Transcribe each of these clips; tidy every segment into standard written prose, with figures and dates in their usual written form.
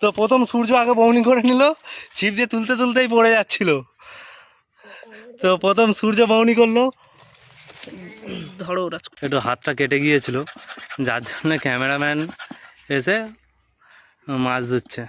তো প্রথম সূর্য আগে বৌনি করে নিল, ছিপ দিয়ে তুলতে তুলতেই পড়ে যাচ্ছিল। তো প্রথম সূর্য বৌনি করলো, ধরো ওরা একটু হাতটা কেটে গিয়েছিল, যার জন্য ক্যামেরাম্যান এসে মাছ ধরছে।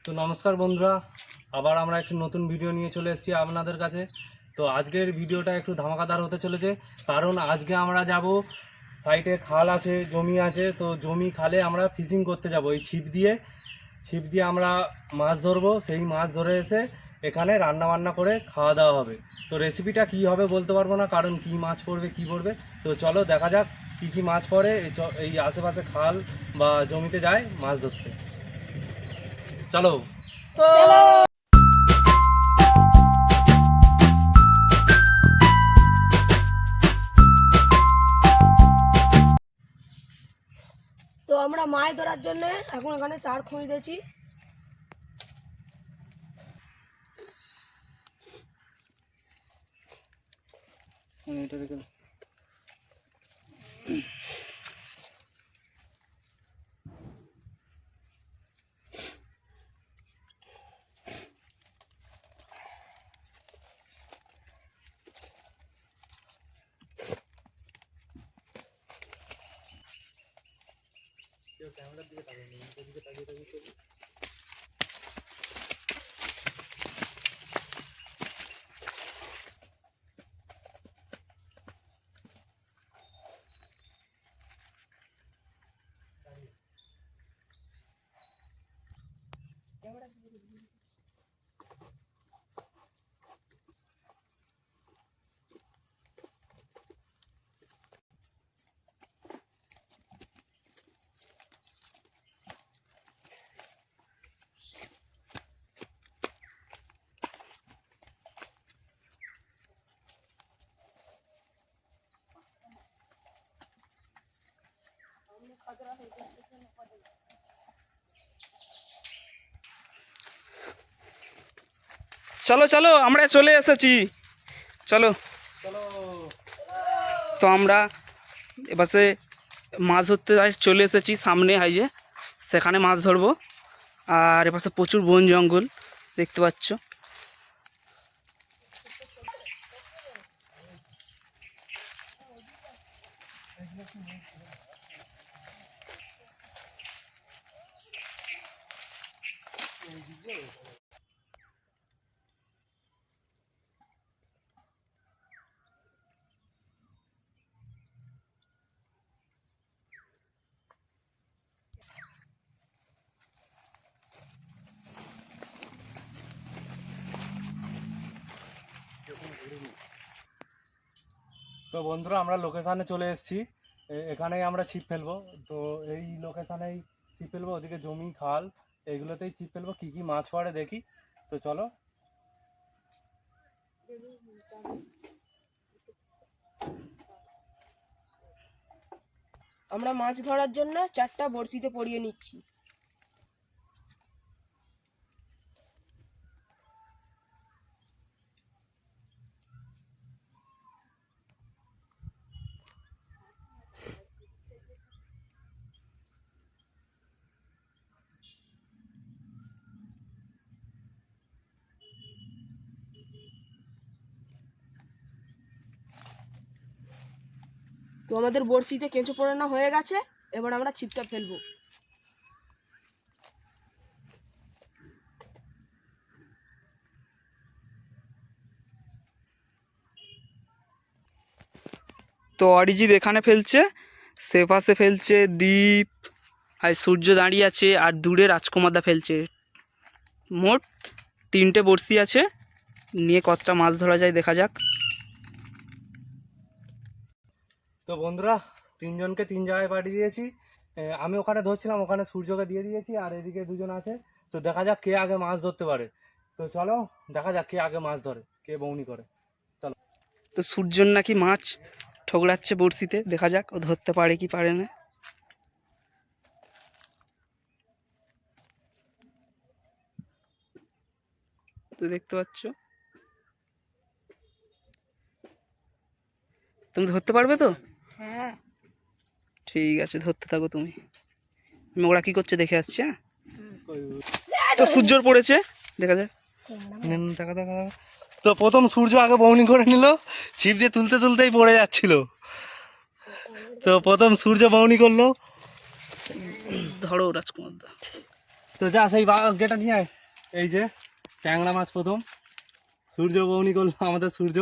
তো নমস্কার বন্ধুরা, আবার আমরা একটি নতুন ভিডিও নিয়ে চলে এসেছি আপনাদের কাছে। তো আজকের ভিডিওটা একটু ধামাকাদার হতে চলেছে, কারণ আজকে আমরা যাব, সাইডে খাল আছে, জমি আছে, তো জমি খালে আমরা ফিশিং করতে যাব। এই ছিপ দিয়ে আমরা মাছ ধরবো, সেই মাছ ধরে এসে এখানে রান্না বান্না করে খাওয়া দাওয়া হবে। তো রেসিপিটা কী হবে বলতে পারবো না, কারণ কী মাছ পড়বে কী পড়বে। তো চলো দেখা যাক কী কী মাছ পড়ে এই আশেপাশে খাল বা জমিতে যায় মাছ ধরতে। চলো। তো আমরা মাছ ধরার জন্য এখন এখানে চার খুঁজতেছি। চলো চলো, আমরা চলে এসেছি, চলো। তো আমরা এবারে মাছ ধরতে চলে এসেছি, সামনে হাইজে সেখানে মাছ ধরবো। আর এপাশে প্রচুর বন জঙ্গল দেখতে পাচ্ছ। তো বন্ধুরা, আমরা লোকেশানে চলে এসেছি, এখানেই আমরা ছিপ ফেলবো। তো এই লোকেশানেই ছিপ ফেলবো, ওদিকে জমি খাল এইগুলোতেই ছিপ ফেলবো। কী কী মাছ পড়ে দেখি, তো চলো। আমরা মাছ ধরার জন্য চারটা বড়শিতে পরিয়ে নিচ্ছি। তো আমাদের বড়শিতে কেঁচো পড়ানো হয়ে গেছে, এবার আমরা ছিপটা ফেলবো। তো অরিজিৎ এখানে ফেলছে, সে পাশে ফেলছে দীপ, আর সূর্য দাঁড়িয়ে আছে আর দূরে রাজকুমারদা ফেলছে। মোট 3টে বড়শি আছে, নিয়ে কতটা মাছ ধরা যায় দেখা যাক। তো বন্ধুরা, 3জনকে 3 জায়গায় পাঠিয়ে দিয়েছি। আমি ওখানে ধরছিলাম, ওখানে সূর্যকে দিয়ে দিয়েছি, আর এদিকে 2জন আছে। তো দেখা যাক কে আগে মাছ ধরতে পারে। তো চলো দেখা যাক কে আগে মাছ ধরে, কে বউনি করে। চলো। তো সূর্যর নাকি মাছ ঠোকরাচ্ছে বড়শিতে, দেখা যাক ও ধরতে পারে কি পারে না। তো দেখতে পাচ্ছ, তুমি ধরতে পারবে তো? হ্যাঁ। ঠিক আছে, ধরতে থাকো তুমি। আমি ওরা কি করছে দেখে আসছি। হ্যাঁ, তো সূর্যর পড়েছে, দেখা যাক। দেখা দেখা। তো প্রথম সূর্য আগে বউনি করে নিল, ছিপ দিয়ে তুলতে তুলতেই পড়ে যাচ্ছিল। তো প্রথম সূর্য বউনি করলো। ধরো রাজকুমারদা। তো যা সেই গেটা নিয়ে আয়। এই যে ট্যাংরা মাছ প্রথম সূর্য বউনি করলো আমাদের সূর্য।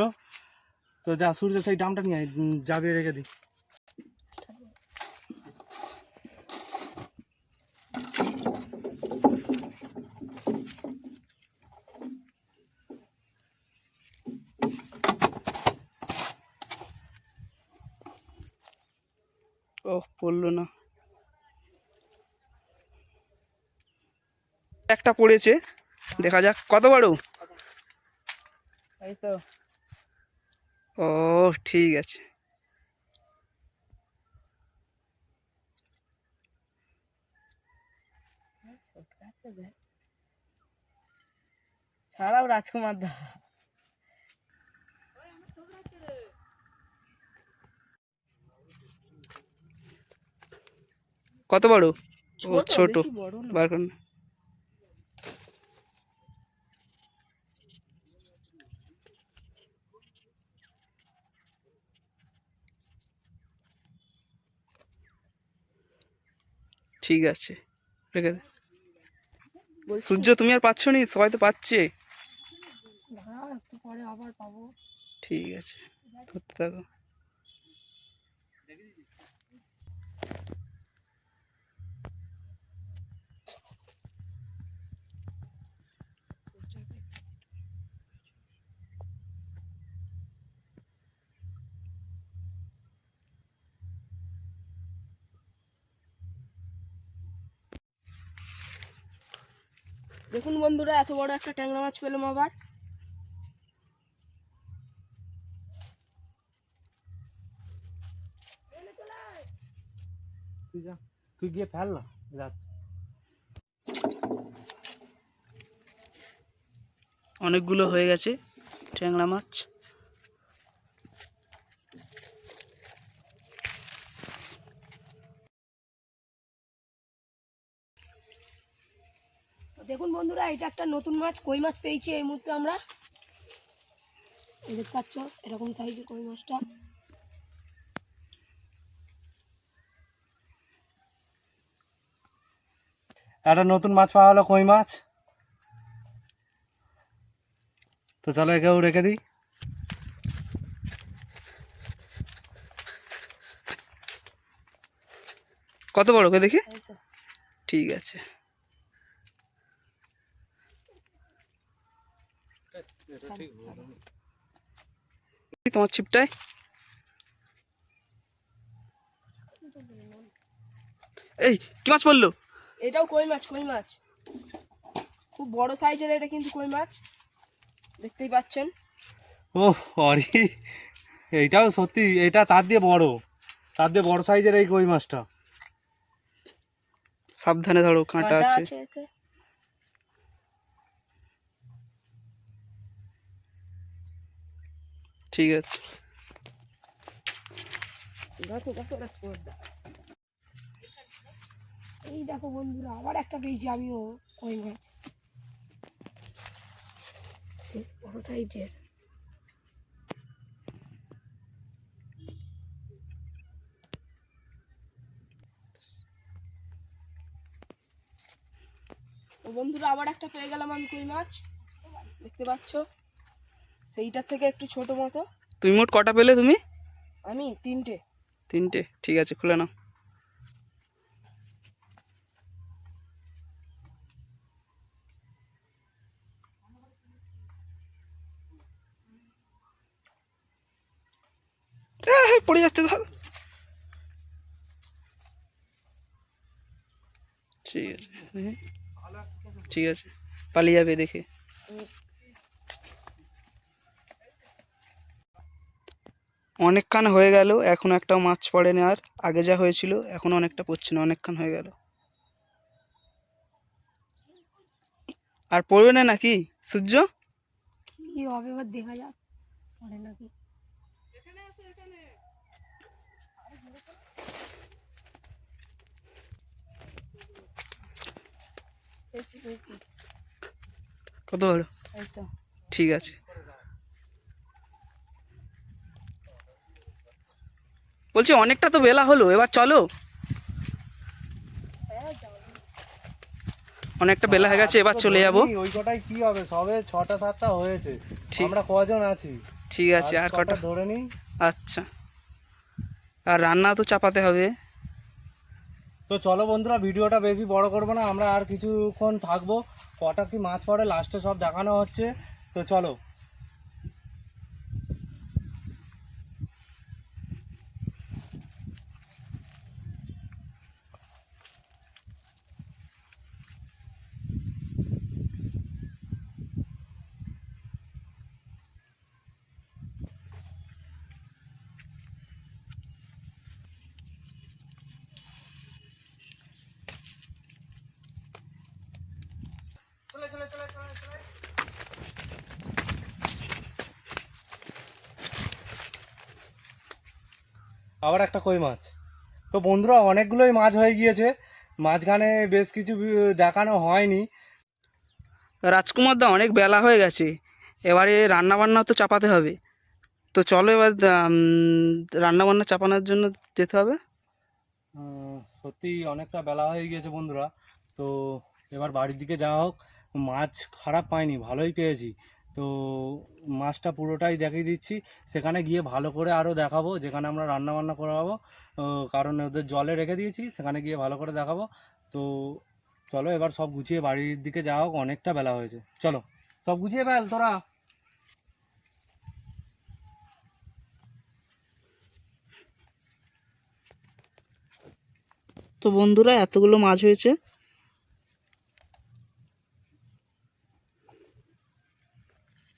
তো যা সূর্য সেই ডামটা নিয়ে আয়, যাবে রেখে দি। ও পড়লো না, একটা পড়েছে, দেখা যাক কত বড়। এই তো। ও ঠিক আছে। ছাড়াও রাজকুমার দা। কত বড়? ও ছোট, বেশি বড় না। বার করুন। ঠিক আছে, রেখে দে। সূর্য তুমি আর পাচ্ছ নি, সবাই তো পাচ্ছে। একটু পরে আবার পাবো। ঠিক আছে, ধরতে থাকো। দেখুন বন্ধুরা, এত বড় একটা ট্যাংরা মাছ পেলাম আবার। তুই গিয়ে ফেল না, যাচ্ছে। অনেকগুলো হয়ে গেছে ট্যাংরা মাছ। দেখুন বন্ধুরা, এটা একটা নতুন মাছ, কই মাছ পেয়েছি এই মুহূর্তে আমরা। দেখতে পাচ্ছ এরকম সাইজের কই মাছটা। একটা নতুন মাছ পাওয়া হলো, কই মাছ। তো চলো একেও রেখে দিই। কত বড় কে দেখি? ঠিক আছে, তোমার ছিপটায়। এই কি মাছ পড়লো? এটাও কই মাছ, কই মাছ খুব বড় সাইজের। এটা কিন্তু কই মাছ, দেখতেই পাচ্ছেন। ও অরি, এইটাও সত্যি, এটা তার দিয়ে বড় সাইজের এই কই মাছটা। সাবধানে ধরো, কাঁটা আছে। এতে। ঠিক আছে, দেখো দেখো রাজকুমারদা, এই দেখো বন্ধুরা, আবার একটা পেয়েছি আমিও কই মাছ, বেশ বড় সাইজের। ও বন্ধুরা, আবার একটা পেয়ে গেলাম আমি কই মাছ, দেখতে পাচ্ছ। সেইটার থেকে একটু ছোট মতো। তুমি মোট কটা পেলে তুমি? আমি 3টে। 3টে, ঠিক আছে, খুলে নাও। পড়ে যাচ্ছে ধর। ঠিক আছে, ঠিক আছে, পালিয়ে যাবে দেখে। অনেকক্ষণ হয়ে গেল, এখন একটাও মাছ পড়েনি। আর আগে যা হয়েছিল এখন অনেকটা পড়ছে না, অনেকক্ষণ হয়ে গেল। আর পড়বে না নাকি সূর্য? কি হবে এবার দেখা যাক, পড়ে নাকি। কত বড়? ঠিক আছে, বলছি অনেকটা তো বেলা হলো, এবার চলো। অনেকটা বেলা হয়ে গেছে, এবার চলে যাব। ওই কটাই কি হবে, সবে 6টা 7টা হয়েছে, ঠিক, আমরা কজন আছি? ঠিক আছে, আর কটা ধরে নিই। আচ্ছা, আর রান্না তো চাপাতে হবে। তো চলো বন্ধুরা, ভিডিওটা বেশি বড় করবো না, আমরা আর কিছুক্ষণ থাকবো। কটা কি মাছ পড়ে লাস্টে সব দেখানো হচ্ছে। তো চলো। আবার একটা কই মাছ। তো বন্ধুরা, অনেকগুলোই মাছ হয়ে গিয়েছে, মাঝখানে বেশ কিছু দেখানো হয়নি। রাজকুমার দা, অনেক বেলা হয়ে গেছে, এবারে রান্না বান্না তো চাপাতে হবে। তো চলো এবার রান্না বান্না চাপানোর জন্য যেতে হবে। সত্যি অনেকটা বেলা হয়ে গিয়েছে বন্ধুরা। তো এবার বাড়ির দিকে যাওয়া হোক। মাছ খারাপ পাইনি, ভালোই পেয়েছি। তো মাছটা পুরোটাই দেখিয়ে দিচ্ছি, সেখানে গিয়ে ভালো করে আরও দেখাবো, যেখানে আমরা রান্না বান্না করাবো। কারণ ওদের জলে রেখে দিয়েছি, সেখানে গিয়ে ভালো করে দেখাবো। তো চলো এবার সব গুছিয়ে বাড়ির দিকে যাওয়া হোক, অনেকটা বেলা হয়েছে। চলো সব গুছিয়ে ফেল তোরা। তো বন্ধুরা, এতগুলো মাছ হয়েছে।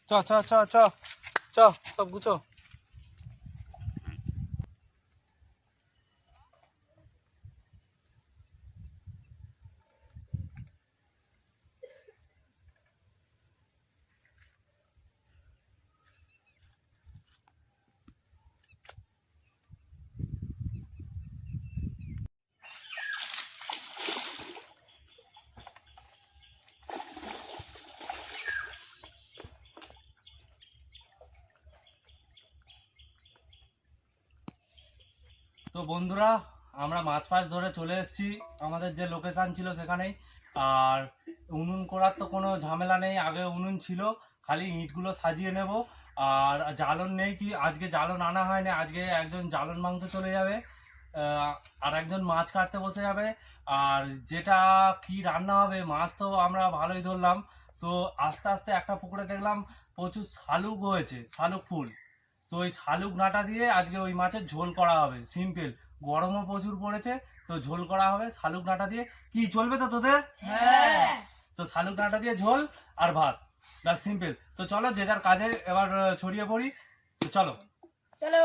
চ চ চ চ চ, সব গুছো। তো বন্ধুরা, আমরা মাছ ফাছ ধরে চলে এসেছি আমাদের যে লোকেশান ছিল সেখানেই। আর উনুন করার তো কোনো ঝামেলা নেই, আগে উনুন ছিল, খালি ইঁটগুলো সাজিয়ে নেব। আর জ্বালন নেই, কি আজকে জ্বালন আনা হয়নি, আজকে একজন জ্বালন ভাঙতে চলে যাবে, আর একজন মাছ কাটতে বসে যাবে। আর যেটা কি রান্না হবে, মাছ তো আমরা ভালোই ধরলাম। তো আস্তে আস্তে একটা পুকুরে দেখলাম প্রচুর শালুক হয়েছে, শালুক ফুল। তো ওই শালুক ডাঁটা দিয়ে আজকে ওই মাছের ঝোল করা হবে, সিম্পল। গরমও প্রচুর পড়েছে, তো ঝোল করা হবে শালুক ডাঁটা দিয়ে। কি চলবে তো তোদের? হ্যাঁ। তো শালুক ডাঁটা দিয়ে ঝোল আর ভাত, দ্যাটস সিম্পল। তো চলো যে যার কাজে এবার ছড়িয়ে পড়ি। তো চলো চলো।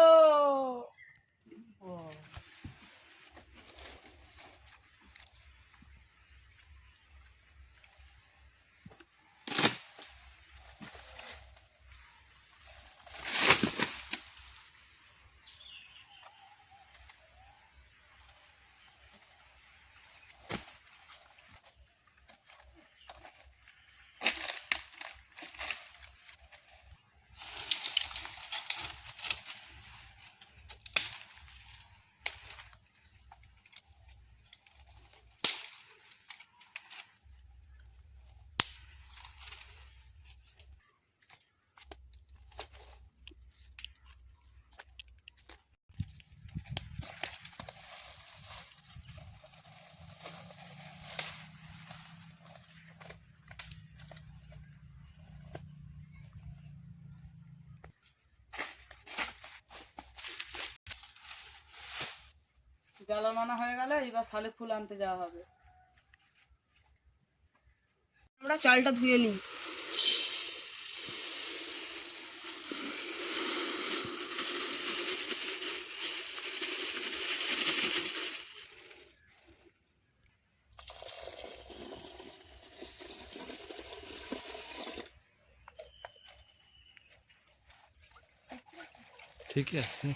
জ্বালানো আনা হয়ে গেলে এবার শালিক ফুল আনতে যাওয়া হবে। আমরা চালটা ধুয়ে নিই। ঠিক আছে।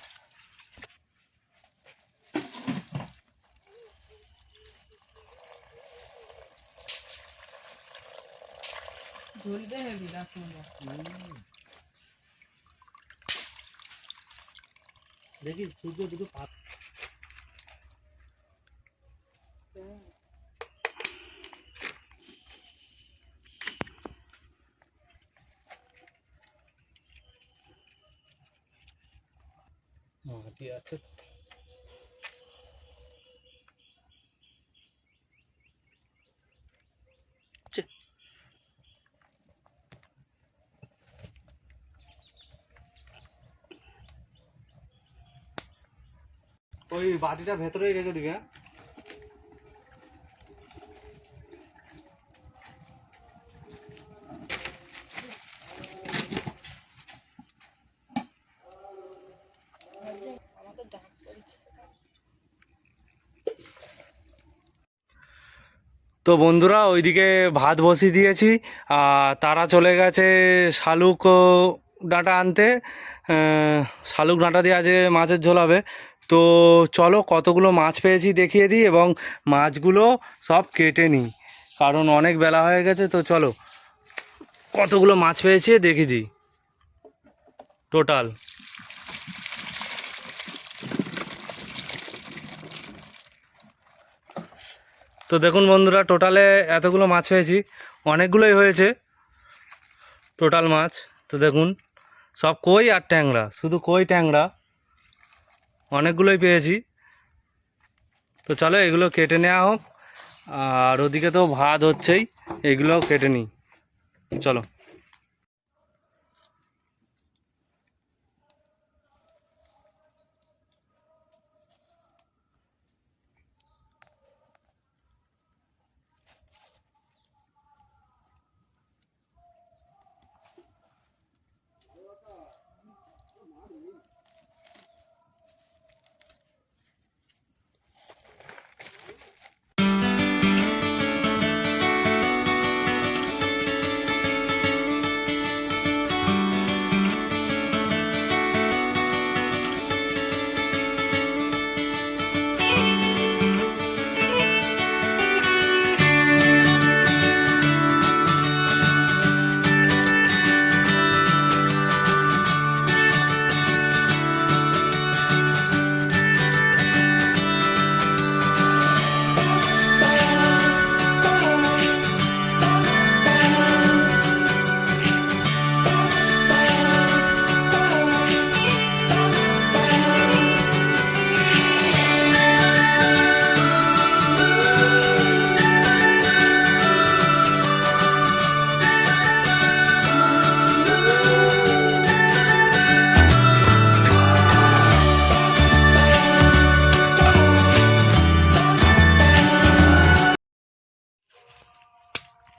ঝুলতে হেবি দেখুন। দেখি সূর্য দুটো পাত মাটি আছে। ওই বাটিটা ভেতরেই রেখে দিবে। তো বন্ধুরা ওইদিকে ভাত বসিয়ে দিয়েছি, আর তারা চলে গেছে শালুক ডাঁটা আনতে। শালুক ডাঁটা দিয়ে আজকে মাছের ঝোল হবে। তো চলো কতগুলো মাছ পেয়েছি দেখিয়ে দিই, এবং মাছগুলো সব কেটে নিই, কারণ অনেক বেলা হয়ে গেছে। তো চলো কতগুলো মাছ পেয়েছি দেখিয়ে দিই টোটাল। তো দেখুন বন্ধুরা, টোটালে এতগুলো মাছ পেয়েছি, অনেকগুলোই হয়েছে টোটাল মাছ। তো দেখুন সব কই আর ট্যাংরা, শুধু কই ট্যাংরা, অনেকগুলোই পেয়েছি। তো চলো এগুলো কেটে নেওয়া হোক, আর ওদিকে তো ভাত হচ্ছেই, এগুলোও কেটে নিই চলো।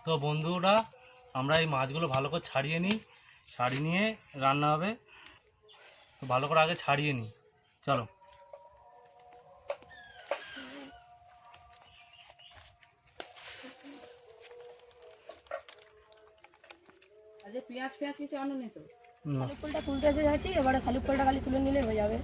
তো বন্ধুরা, আমরা এই মাছগুলো ভালো করে ছাড়িয়ে নিই, ছাড়িয়ে নিয়ে রান্না হবে। তো ভালো করে আগে ছাড়িয়ে নিই চলো। আজকে পেঁয়াজ কিছু আনুনি তো? শালুক ফলটা তুলতে এসে যাচ্ছি, এবারে শালুক ফলটা খালি তুলে নিলে হয়ে যাবে।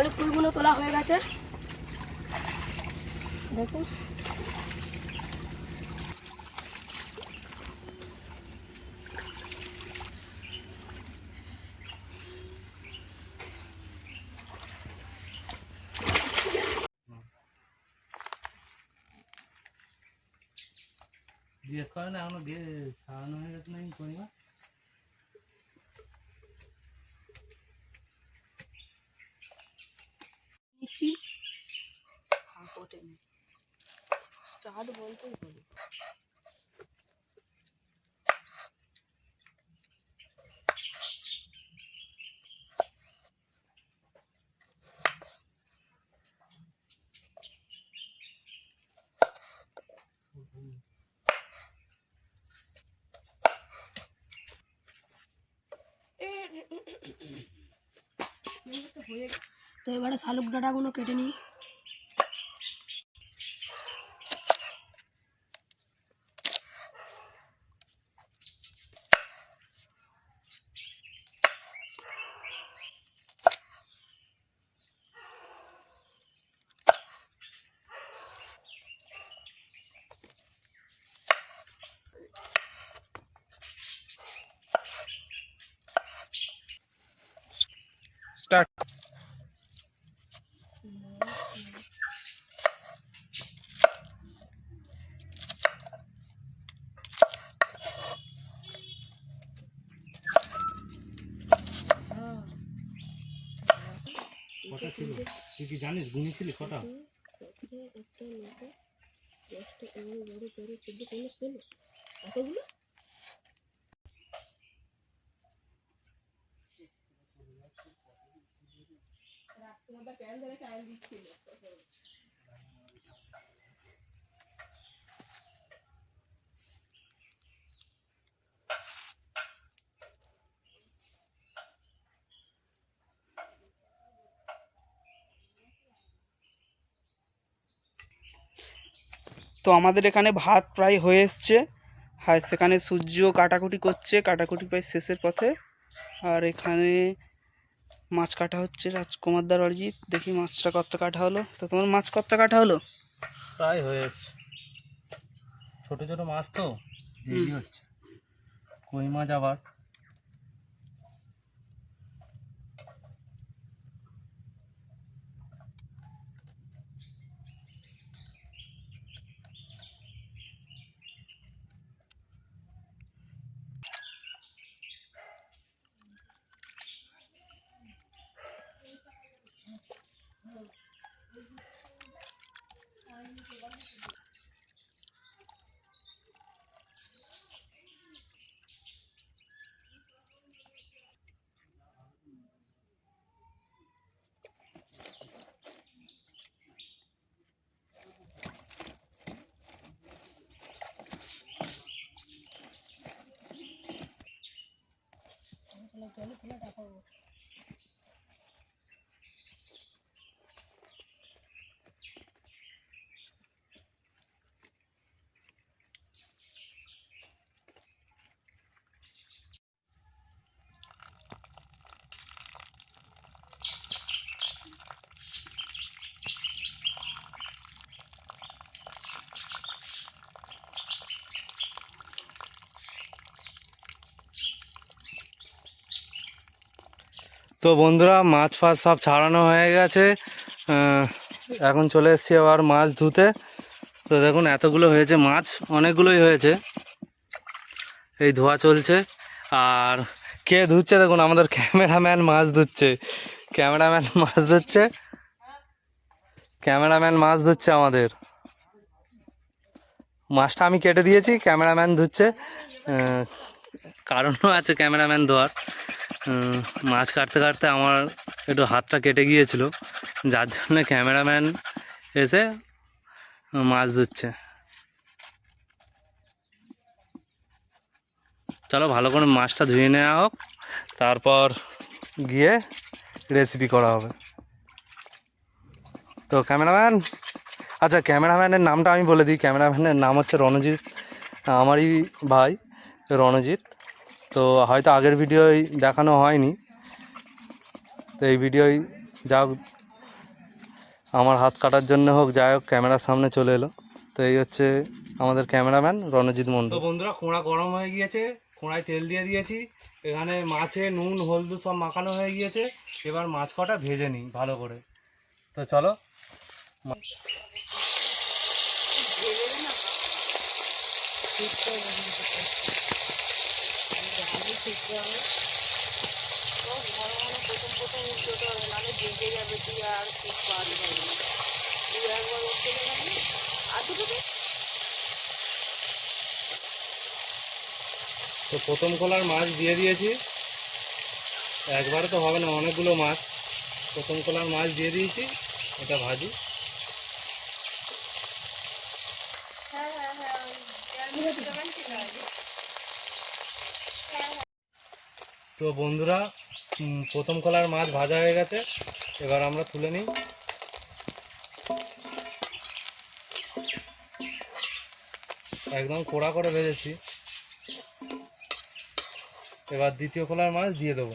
শালুক ফুলগুলো তোলা হয়ে গেছে, দেখুন। জিজ্ঞেস করে না এখনো দিয়ে ছাড়ানো হয়ে গেছে নাকি কই মাছ? নিচ্ছি স্টার্ট বলতেই হবে। তো এবারে শালুক ডাঁটাগুলো কেটে নিই। স্টার্ট। কটা ছিল তুই কি জানিস, গুনেছিলি কটা? এতগুলো তো আমাদের এখানে ভাত প্রায় হয়ে এসছে, আর সেখানে সূর্য কাটাকুটি করছে, কাটাকুটি প্রায় শেষের পথে। আর এখানে মাছ কাটা হচ্ছে রাজকুমারদার অরিজিৎ। দেখি মাছটা কতটা কাটা হলো। তো তোমার মাছ কতটা কাটা হলো? প্রায় হয়ে এসছে, ছোট ছোট মাছ তো দেরি হচ্ছে। কই মাছ আবার তো বন্ধুরা মাছ ফাছ সব ছাড়ানো হয়ে গেছে। এখন চলে এসেছি আবার মাছ ধুতে। তো দেখুন এতগুলো হয়েছে মাছ, অনেকগুলোই হয়েছে, এই ধোয়া চলছে। আর কে ধুচ্ছে দেখুন, আমাদের ক্যামেরাম্যান মাছ ধুচ্ছে। ক্যামেরাম্যান মাছ ধুচ্ছে, ক্যামেরাম্যান মাছ ধুচ্ছে আমাদের। মাছটা আমি কেটে দিয়েছি, ক্যামেরাম্যান ধুচ্ছে। কারণও আছে ক্যামেরাম্যান ধোয়ার। মাছ কাটতে কাটতে আমার একটু হাতটা কেটে গিয়েছিল, যার জন্য ক্যামেরাম্যান এসে মাছ ধুচ্ছে। চলো ভালো করে মাছটা ধুয়ে নেওয়া হোক, তারপর গিয়ে রেসিপি করা হবে। তো ক্যামেরাম্যান, আচ্ছা ক্যামেরাম্যানের নামটা আমি বলে দিই। ক্যামেরাম্যানের নাম হচ্ছে রণজিৎ, আমারই ভাই রণজিৎ। তো হয়তো আগের ভিডিওয় দেখানো হয়নি, তো এই ভিডিওয় যা আমার হাত কাটার জন্য হোক, যাই হোক ক্যামেরার সামনে চলে এলো। তো এই হচ্ছে আমাদের ক্যামেরাম্যান রণজিৎ মন্ডল। তো বন্ধুরা, কোঁড়া গরম হয়ে গিয়েছে, কোঁড়ায় তেল দিয়ে দিয়েছি, এখানে মাছে নুন হলদু সব মাখানো হয়ে গিয়েছে। এবার মাছ কটা ভেজে নিই ভালো করে। তো চলো। তো প্রথম কলার মাছ দিয়ে দিয়েছি, একবারে তো হবে না, অনেকগুলো মাছ। প্রথম কলার মাছ দিয়ে দিয়েছি, এটা ভাজি। তো বন্ধুরা, প্রথম কলার মাছ ভাজা হয়ে গেছে, এবার আমরা তুলে নিই। একদম কড়া করে ভেজেছি। এবার দ্বিতীয় কলার মাছ দিয়ে দেবো।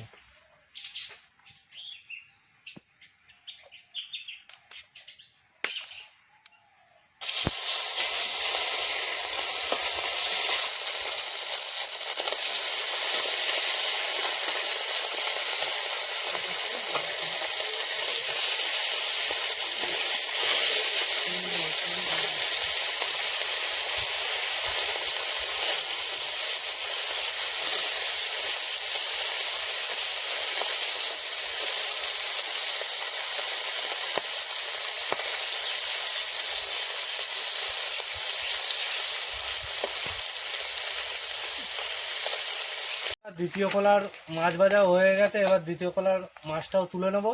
দ্বিতীয় কলার মাছ ভাজা হয়ে গেছে, এবার দ্বিতীয় কলার মাছটাও তুলে নেব,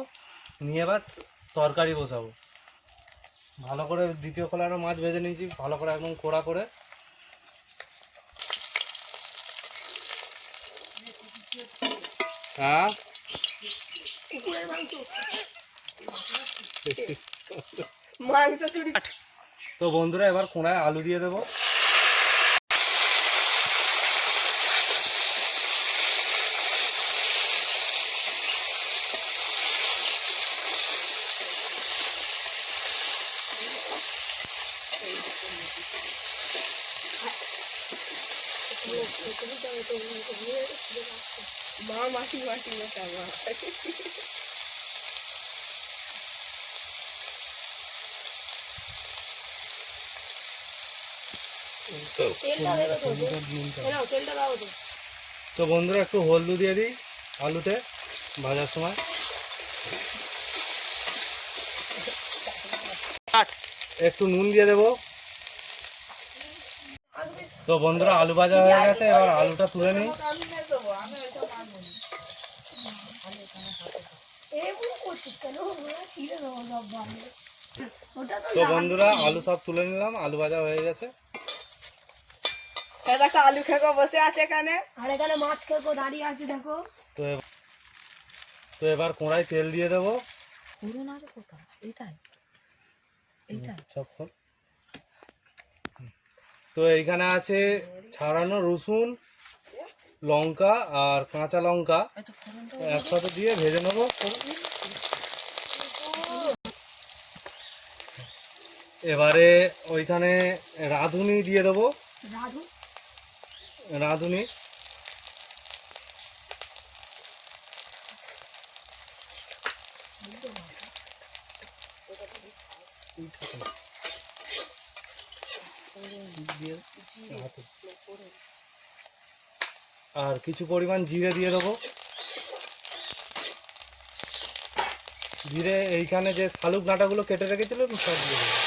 নিয়ে এবার তরকারি বসাবো। ভালো করে দ্বিতীয় কলারও মাছ ভেজে নিয়েছি, ভালো করে একদম কড়া করে। হ্যাঁ, তো বন্ধুরা, এবার কোড়ায় আলু দিয়ে দেবো। তো বন্ধুরা, একটু হলদু দিয়ে দিই আলুতে ভাজার সময়। একটু নুন দিয়ে দেবো। তো বন্ধুরা, আলু ভাজা হয়ে গেছে, এবার আলুটা তুলে নিই। তো বন্ধুরা, আলু সব তুলে নিলাম, আলু ভাজা হয়ে গেছে। দেখো আলু খেকো বসে আছে এখানে, আর এখানে মাছ খেকো দাঁড়িয়ে আছে দেখো। তো এবার কড়াই তেল দিয়ে দেবো। সব ফল। তো এইখানে আছে ছাড়ানো রসুন, লঙ্কা আর কাঁচা লঙ্কা একসাথে দিয়ে ভেজে নেবো। এবারে ওইখানে রাঁধুনি দিয়ে দেবো, রাঁধুনি। আর কিছু পরিমাণ জিরে দিয়ে দেবো। জিরে এইখানে যে শালুক ডাঁটাগুলো কেটে রেখেছিল সব দিয়ে দেবো।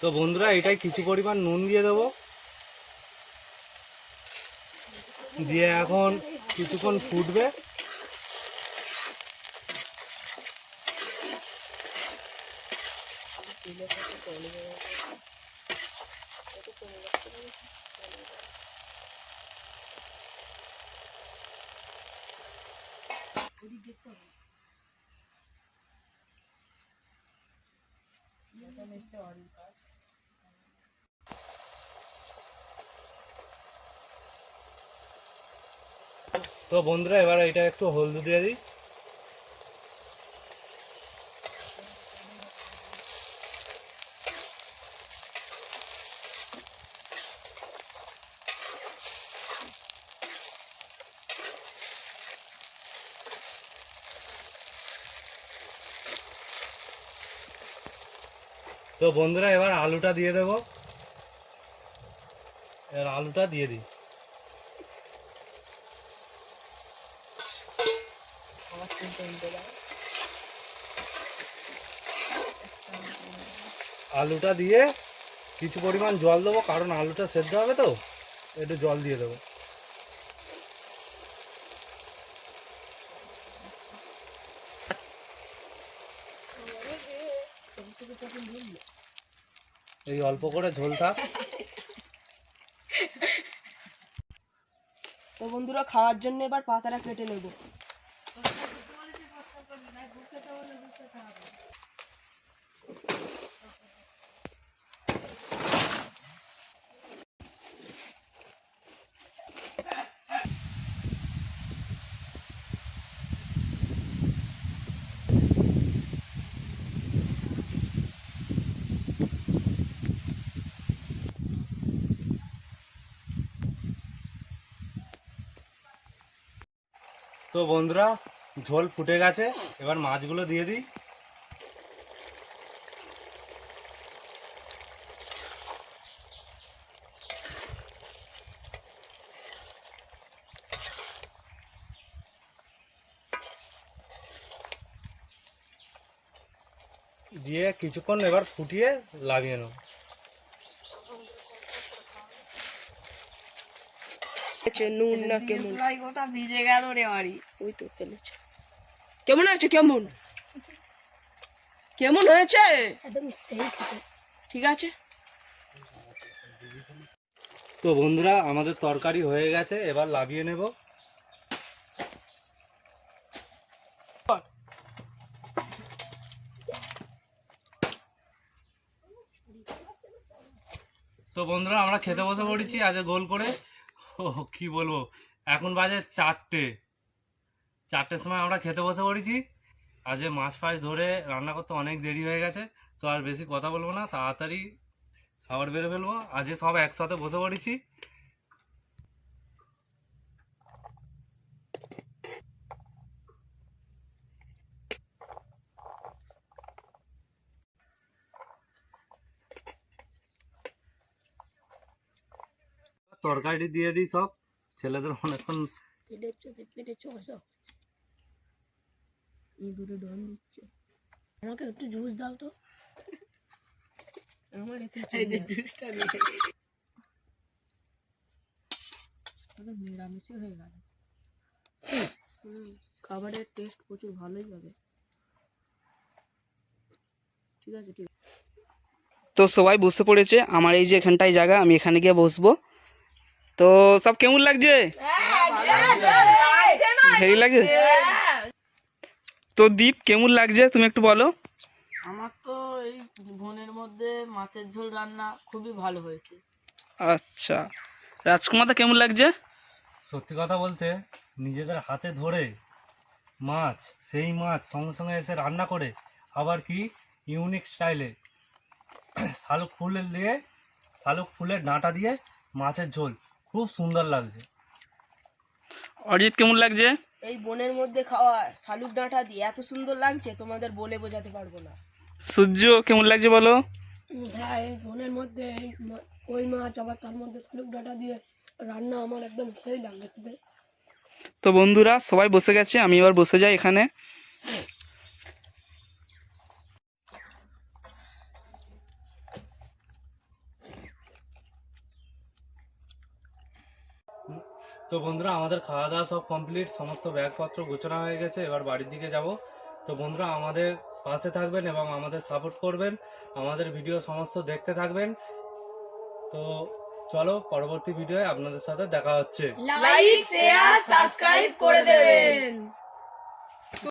তো বন্ধুরা, এটাই কিছু পরিমাণ নুন দিয়ে দেবো, দিয়ে এখন কিছুক্ষণ ফুটবে। তো বন্ধুরা এবার এটা একটু হলদি দিয়ে দিই। তো বন্ধুরা এবার আলুটা দিয়ে দেবো। এবার আলুটা দিয়ে দিই। আলুটা দিয়ে কিছু পরিমাণ জল দেবো, কারণ আলুটা সেদ্ধ হবে তো, একটু জল দিয়ে দেবো। এই অল্প করে ঝোল থাক। তো বন্ধুরা খাওয়ার জন্য এবার পাতাটা কেটে নেব। তো বন্ধুরা ঝোল ফুটে গেছে, এবার মাছগুলো দিয়ে দিই। দিয়ে কিছুক্ষণ এবার ফুটিয়ে লাগিয়ে নেব। নুন না কেমন? গোটা ভিজে গেল রে বাড়ি। ওই তো ফেলেছে। কেমন আছে? কেমন কেমন হয়েছে? একদম সেই খেতে। ঠিক আছে। তো বন্ধুরা আমাদের তরকারি হয়ে গেছে, এবার লাগিয়ে নেব। তো বন্ধুরা আমরা খেতে বসে পড়েছি আজ গোল করে। ও কি বলবো, এখন বাজে 4টের সময় আমরা খেতে বসে পড়েছি। আজ মাছ ফাছ ধরে রান্না করতে অনেক দেরি হয়ে গেছে, তো আর বেশি কথা বলবো না, তাড়াতাড়ি খাবার বেড়ে ফেলবো। আজ সব একসাথে বসে পড়েছি। তরকারি দিয়ে দিই সব, ছেলেদের অনেকক্ষণ পেটের অসুখ এই দুটো ডন দিচ্ছে। আমাকে একটু জুস দাও তো। আমার এতে এই যে জুসটা নিয়ে নিরামিষই হয়ে গেল। খাবারের টেস্ট প্রচুর ভালোই হবে। ঠিক আছে, ঠিক আছে। তো সবাই বসে পড়েছে, আমার এই যে এখানটায় জায়গা, আমি এখানে গিয়ে বসবো। তো সব কেমন লাগছে? হেভি লাগছে। তো দীপ কেমন লাগছে তুমি একটু বলো। আমার তো এই বোনের মধ্যে মাছের ঝোল রান্না খুবই ভালো হয়েছে। আচ্ছা, রাজকুমারদা কেমন লাগছে? সত্যি কথা বলতে নিজেদের হাতে ধরে মাছ, সেই মাছ সঙ্গে সঙ্গে এসে রান্না করে, আবার কি ইউনিক স্টাইলে শালুক ফুলের ডাঁটা দিয়ে মাছের ঝোল, খুব সুন্দর লাগছে। অরিজিৎ কেমন লাগছে? এই বনের মধ্যে খাওয়া শালুক ডাঁটা দিয়ে এত সুন্দর লাগছে তোমাদের বলে বোঝাতে পারবো না। সূর্য কেমন লাগছে বলো। হ্যাঁ, এই বোনের মধ্যে এই কই মাছ আবার তার মধ্যে শালুক ডাঁটা দিয়ে রান্না আমার একদম সেই লাগছে খেতে। তো বন্ধুরা সবাই বসে গেছে, আমি এবার বসে যাই এখানে। তো বন্ধুরা আমাদের খাওয়া দাওয়া সব কমপ্লিট, সমস্ত ব্যাগপত্র গোছানো হয়ে গেছে, এবার বাড়ির দিকে যাব। তো বন্ধুরা আমাদের পাশে থাকবেন এবং আমাদের সাপোর্ট করবেন, আমাদের ভিডিও সমস্ত দেখতে থাকবেন। তো তো চলো পরবর্তী ভিডিওয়ে আপনাদের সাথে দেখা হচ্ছে। লাইক শেয়ার সাবস্ক্রাইব করে দেবেন।